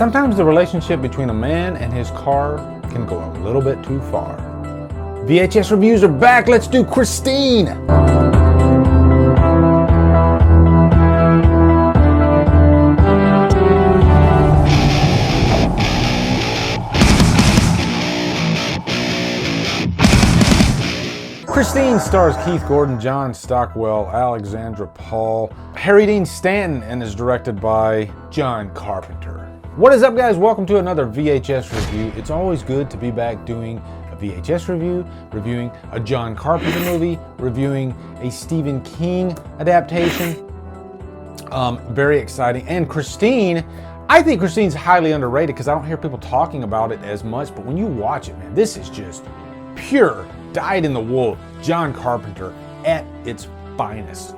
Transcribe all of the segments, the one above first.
sometimes the relationship between a man and his car can go a little bit too far. VHS Reviews are back. Let's do Christine. Christine stars Keith Gordon, John Stockwell, Alexandra Paul, Harry Dean Stanton, and is directed by John Carpenter. What is up, guys? Welcome to another VHS review. It's always good to be back doing a VHS review, reviewing a John Carpenter movie, reviewing a Stephen King adaptation. Very exciting. And Christine, I think Christine's highly underrated because I don't hear people talking about it as much, but when you watch it, man, this is just pure dyed-in-the-wool John Carpenter at its finest.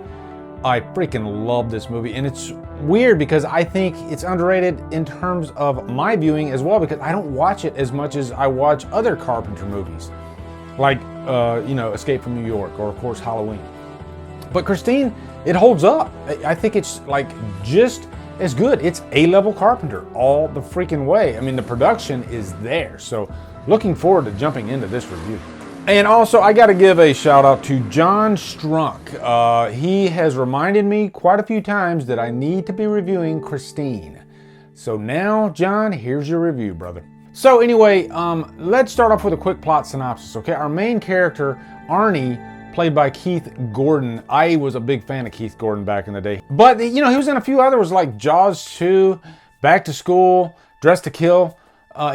I freaking love this movie, and it's weird because I think it's underrated in terms of my viewing as well, because I don't watch it as much as I watch other Carpenter movies, like Escape from New York, or of course Halloween. But Christine, it holds up. I think it's like just as good. It's A-level Carpenter all the freaking way. I mean, the production is there, so looking forward to jumping into this review. And also, I got to give a shout out to John Strunk. He has reminded me quite a few times that I need to be reviewing Christine. So now, John, here's your review, brother. So anyway, let's start off with a quick plot synopsis, okay? Our main character, Arnie, played by Keith Gordon. I was a big fan of Keith Gordon back in the day. But, he was in a few others like Jaws 2, Back to School, Dress to Kill.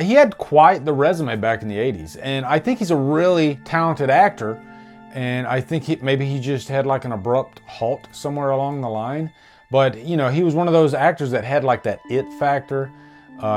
He had quite the resume back in the 80s, and I think he's a really talented actor, and I think maybe he just had like an abrupt halt somewhere along the line. But, he was one of those actors that had like that it factor.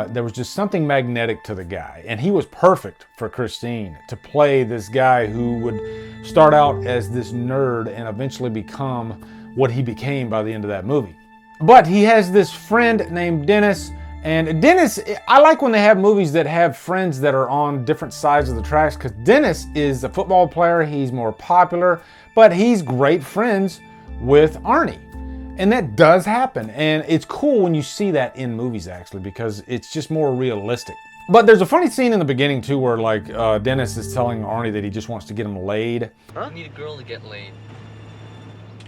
There was just something magnetic to the guy, and he was perfect for Christine to play this guy who would start out as this nerd and eventually become what he became by the end of that movie. But he has this friend named Dennis. And Dennis, I like when they have movies that have friends that are on different sides of the tracks, because Dennis is a football player, he's more popular, but he's great friends with Arnie. And that does happen, and it's cool when you see that in movies, actually, because it's just more realistic. But there's a funny scene in the beginning, too, where like Dennis is telling Arnie that he just wants to get him laid. Huh? I need a girl to get laid.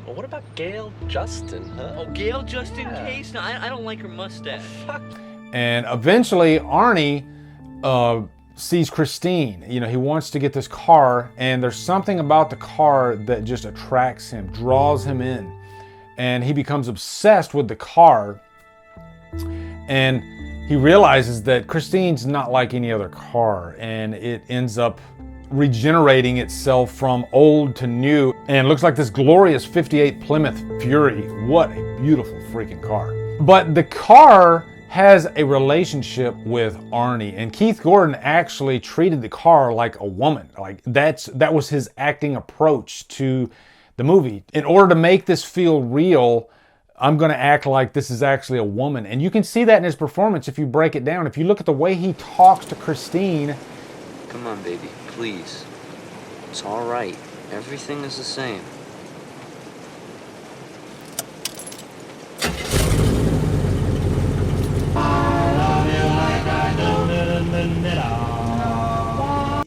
Well, what about Gail Justin, huh? Oh, Gail just in case? No, I don't like her mustache. Fuck. And eventually, Arnie sees Christine. He wants to get this car, and there's something about the car that just attracts him, draws him in. And he becomes obsessed with the car. And he realizes that Christine's not like any other car, and it ends up regenerating itself from old to new, and looks like this glorious 58 Plymouth Fury. What a beautiful freaking car. But the car has a relationship with Arnie, and Keith Gordon actually treated the car like a woman. Like that was his acting approach to the movie. In order to make this feel real, I'm going to act like this is actually a woman. And you can see that in his performance if you break it down. If you look at the way he talks to Christine. Come on, baby. Please. It's all right. Everything is the same.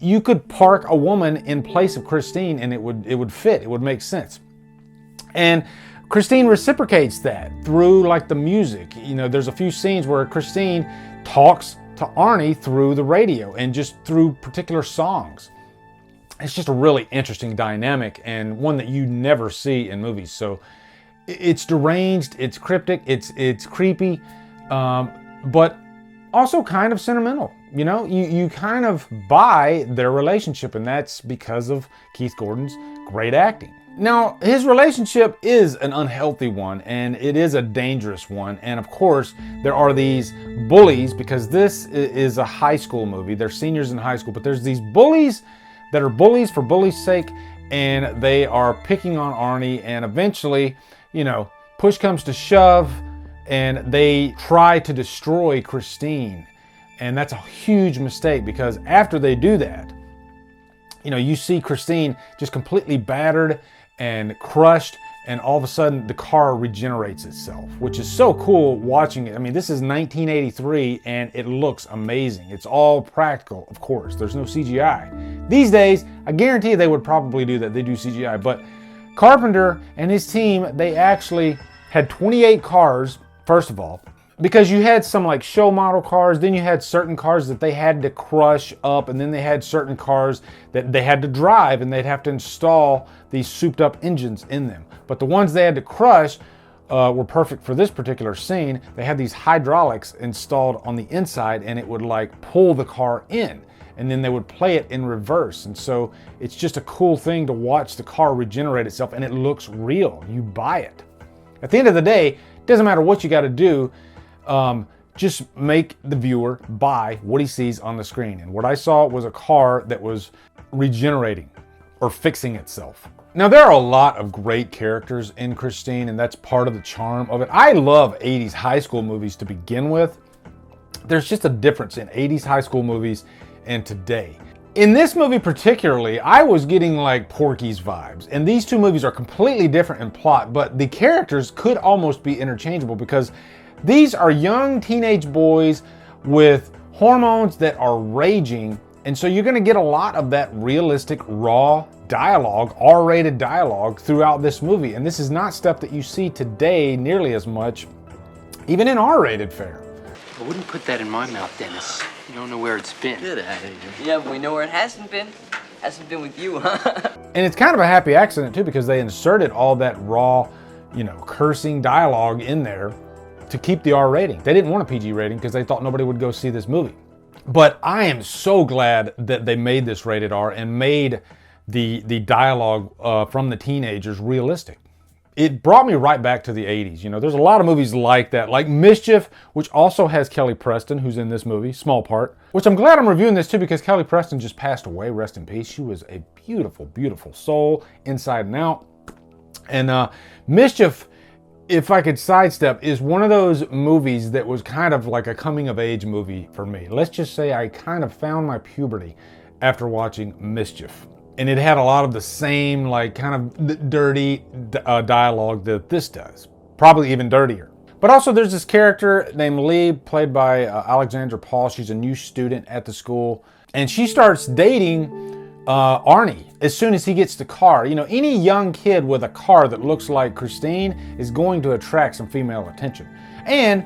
You could park a woman in place of Christine and it would fit. It would make sense. And Christine reciprocates that through like the music. There's a few scenes where Christine talks to Arnie through the radio and just through particular songs. It's just a really interesting dynamic, and one that you never see in movies. So it's deranged, it's cryptic, it's creepy, but also kind of sentimental. You kind of buy their relationship, and that's because of Keith Gordon's great acting. Now, his relationship is an unhealthy one, and it is a dangerous one. And of course, there are these bullies, because this is a high school movie. They're seniors in high school, but there's these bullies that are bullies for bullies' sake, and they are picking on Arnie, and eventually, push comes to shove, and they try to destroy Christine. And that's a huge mistake, because after they do that, you see Christine just completely battered and crushed, and all of a sudden the car regenerates itself, which is so cool watching it. I mean, this is 1983 and it looks amazing. It's all practical, of course. There's no CGI. These days, I guarantee they would probably do that. They do CGI, but Carpenter and his team, they actually had 28 cars, first of all, because you had some like show model cars, then you had certain cars that they had to crush up, and then they had certain cars that they had to drive and they'd have to install these souped up engines in them. But the ones they had to crush were perfect for this particular scene. They had these hydraulics installed on the inside and it would like pull the car in, and then they would play it in reverse. And so it's just a cool thing to watch the car regenerate itself, and it looks real. You buy it. At the end of the day, it doesn't matter what you got to do. Just make the viewer buy what he sees on the screen. And what I saw was a car that was regenerating or fixing itself. Now, there are a lot of great characters in Christine, and that's part of the charm of it. I love 80s high school movies to begin with. There's just a difference in 80s high school movies and today. In this movie particularly, I was getting like Porky's vibes. And these two movies are completely different in plot, but the characters could almost be interchangeable because these are young teenage boys with hormones that are raging, and so you're going to get a lot of that realistic, raw dialogue, R-rated dialogue throughout this movie. And this is not stuff that you see today nearly as much, even in R-rated fare. I wouldn't put that in my mouth, Dennis. You don't know where it's been. Get out of here. Yeah, but we know where it hasn't been. Hasn't been with you, huh? And it's kind of a happy accident too, because they inserted all that raw, cursing dialogue in there to keep the R rating. They didn't want a PG rating because they thought nobody would go see this movie. But I am so glad that they made this rated R and made the dialogue from the teenagers realistic. It brought me right back to the 80s. There's a lot of movies like that, like Mischief, which also has Kelly Preston, who's in this movie, small part, which I'm glad I'm reviewing this too because Kelly Preston just passed away, rest in peace. She was a beautiful, beautiful soul inside and out. And Mischief, if I could sidestep, is one of those movies that was kind of like a coming of age movie for me. Let's just say I kind of found my puberty after watching Mischief. And it had a lot of the same like kind of dirty dialogue that this does. Probably even dirtier. But also there's this character named Lee, played by Alexandra Paul. She's a new student at the school. And she starts dating Arnie as soon as he gets the car. Any young kid with a car that looks like Christine is going to attract some female attention. And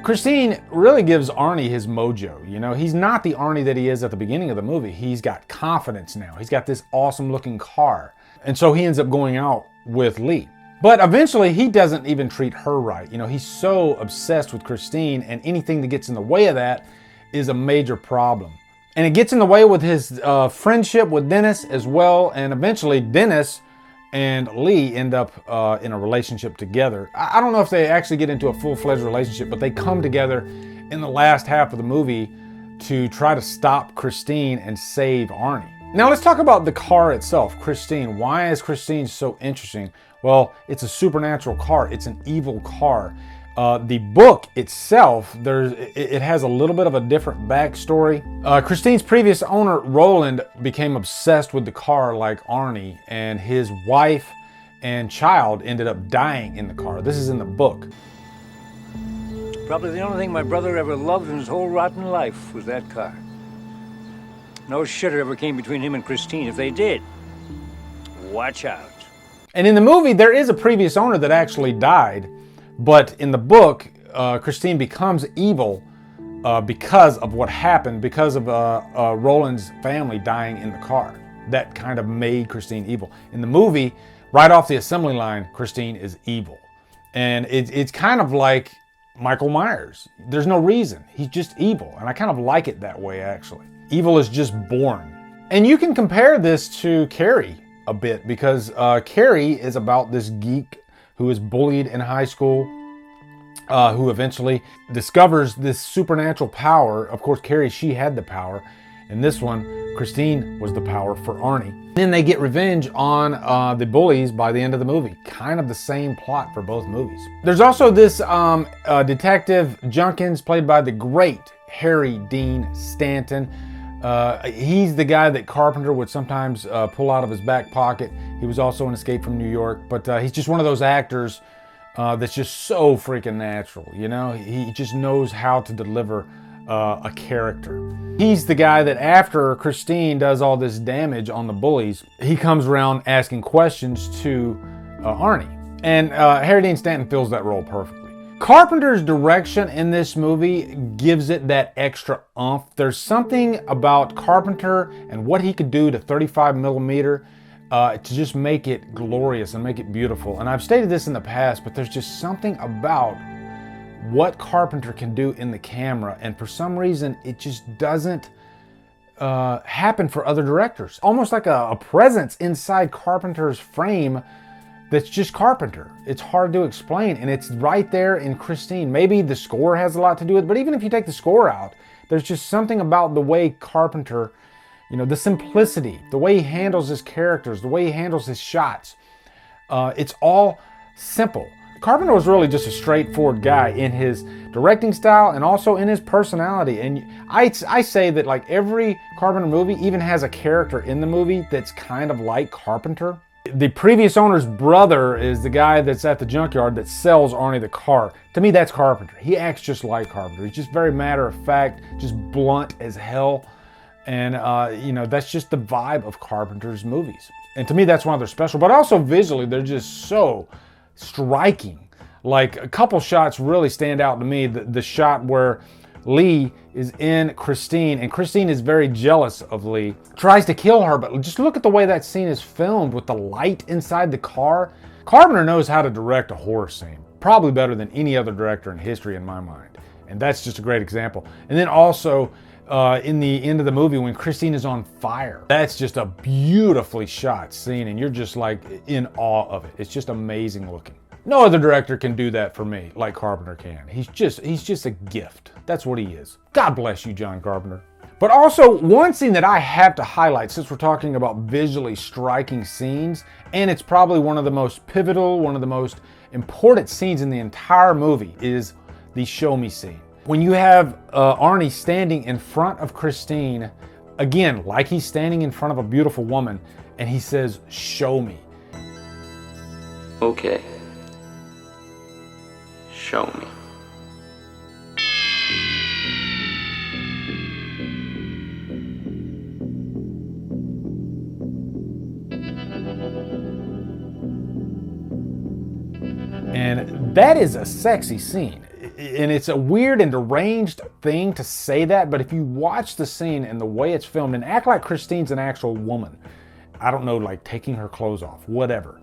Christine really gives Arnie his mojo. He's not the Arnie that he is at the beginning of the movie. He's got confidence now. He's got this awesome looking car. And so he ends up going out with Lee. But eventually he doesn't even treat her right. He's so obsessed with Christine, and anything that gets in the way of that is a major problem. And it gets in the way with his friendship with Dennis as well. And eventually Dennis and Lee end up in a relationship together. I don't know if they actually get into a full-fledged relationship, but they come together in the last half of the movie to try to stop Christine and save Arnie. Now let's talk about the car itself, Christine. Why is Christine so interesting? Well, it's a supernatural car. It's an evil car. The book itself, it has a little bit of a different backstory. Christine's previous owner, Roland, became obsessed with the car like Arnie, and his wife and child ended up dying in the car. This is in the book. Probably the only thing my brother ever loved in his whole rotten life was that car. No shitter ever came between him and Christine. If they did, watch out. And in the movie, there is a previous owner that actually died. But in the book, Christine becomes evil because of what happened, because of Roland's family dying in the car. That kind of made Christine evil. In the movie, right off the assembly line, Christine is evil. And it's kind of like Michael Myers. There's no reason. He's just evil. And I kind of like it that way, actually. Evil is just born. And you can compare this to Carrie a bit, because Carrie is about this geek who is bullied in high school, who eventually discovers this supernatural power. Of course, Carrie, she had the power. In this one, Christine was the power for Arnie. Then they get revenge on the bullies by the end of the movie. Kind of the same plot for both movies. There's also this Detective Junkins, played by the great Harry Dean Stanton. He's the guy that Carpenter would sometimes pull out of his back pocket He was also in Escape from New York, but he's just one of those actors that's just so freaking natural, you know? He just knows how to deliver a character. He's the guy that after Christine does all this damage on the bullies, he comes around asking questions to Arnie. And Harry Dean Stanton fills that role perfectly. Carpenter's direction in this movie gives it that extra oomph. There's something about Carpenter and what he could do to 35 millimeter to just make it glorious and make it beautiful. And I've stated this in the past, but there's just something about what Carpenter can do in the camera, and for some reason it just doesn't happen for other directors. Almost like a presence inside Carpenter's frame that's just Carpenter. It's hard to explain, and it's right there in Christine. Maybe the score has a lot to do with it, but even if you take the score out, there's just something about the way Carpenter, you know, the simplicity, the way he handles his characters, the way he handles his shots. It's all simple. Carpenter was really just a straightforward guy in his directing style and also in his personality. And I say that like every Carpenter movie even has a character in the movie that's kind of like Carpenter. The previous owner's brother is the guy that's at the junkyard that sells Arnie the car. To me, that's Carpenter. He acts just like Carpenter. He's just very matter of fact, just blunt as hell. And, you know, that's just the vibe of Carpenter's movies. And to me, that's why they're special. But also visually, they're just so striking. Like a couple shots really stand out to me. The shot where Lee is in Christine, and Christine is very jealous of Lee, tries to kill her, but just look at the way that scene is filmed with the light inside the car. Carpenter knows how to direct a horror scene, probably better than any other director in history in my mind. And that's just a great example. And then also in the end of the movie when Christine is on fire, that's just a beautifully shot scene, and you're just like in awe of it. It's just amazing looking. No other director can do that for me like Carpenter can. He's just a gift. That's what he is. God bless you, John Carpenter. But also, one scene that I have to highlight, since we're talking about visually striking scenes, and it's probably one of the most pivotal, one of the most important scenes in the entire movie, is the show me scene. When you have Arnie standing in front of Christine, again, like he's standing in front of a beautiful woman, and he says, "Show me." Okay. Show me. And that is a sexy scene. And it's a weird and deranged thing to say that, but if you watch the scene and the way it's filmed and act like Christine's an actual woman, I don't know, like taking her clothes off, whatever.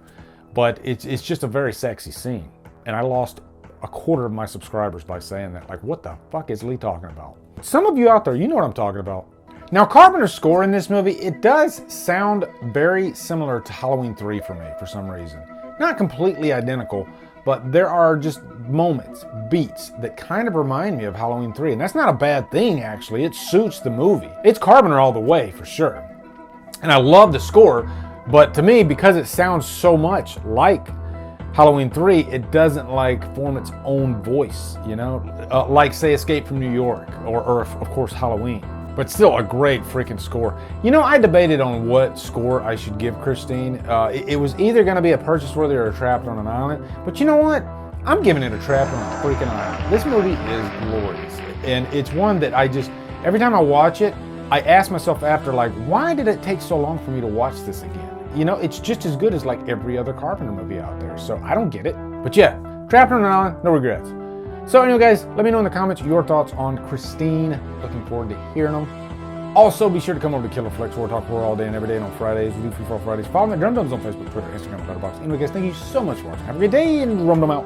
But it's just a very sexy scene. And I lost a quarter of my subscribers by saying that. Like, what the fuck is Lee talking about? Some of you out there, you know what I'm talking about. Now, Carpenter's score in this movie, it does sound very similar to Halloween 3 for me, for some reason. Not completely identical, but there are just moments, beats, that kind of remind me of Halloween 3. And that's not a bad thing, actually. It suits the movie. It's Carpenter all the way, for sure. And I love the score, but to me, because it sounds so much like Halloween 3, it doesn't like form its own voice, you know? Like, say, Escape from New York, or of course, Halloween. But still a great freaking score. You know, I debated on what score I should give Christine. It was either gonna be a Purchase Worthy or a Trapped on an Island. But you know what? I'm giving it a Trapped on a freaking Island. This movie is glorious. And it's one that I just, every time I watch it, I ask myself after, like, why did it take so long for me to watch this again? You know, it's just as good as like every other Carpenter movie out there. So I don't get it. But yeah, Trapped on an Island, no regrets. So anyway, guys, let me know in the comments your thoughts on Christine. Looking forward to hearing them. Also, be sure to come over to Killer Flicks, where we talk horror all day and every day, and on Fridays, we do Free for All Fridays. Follow me at Drumdums on Facebook, Twitter, Instagram, and Letterboxd. Anyway, guys, thank you so much for watching. Have a great day, and Drumdum out.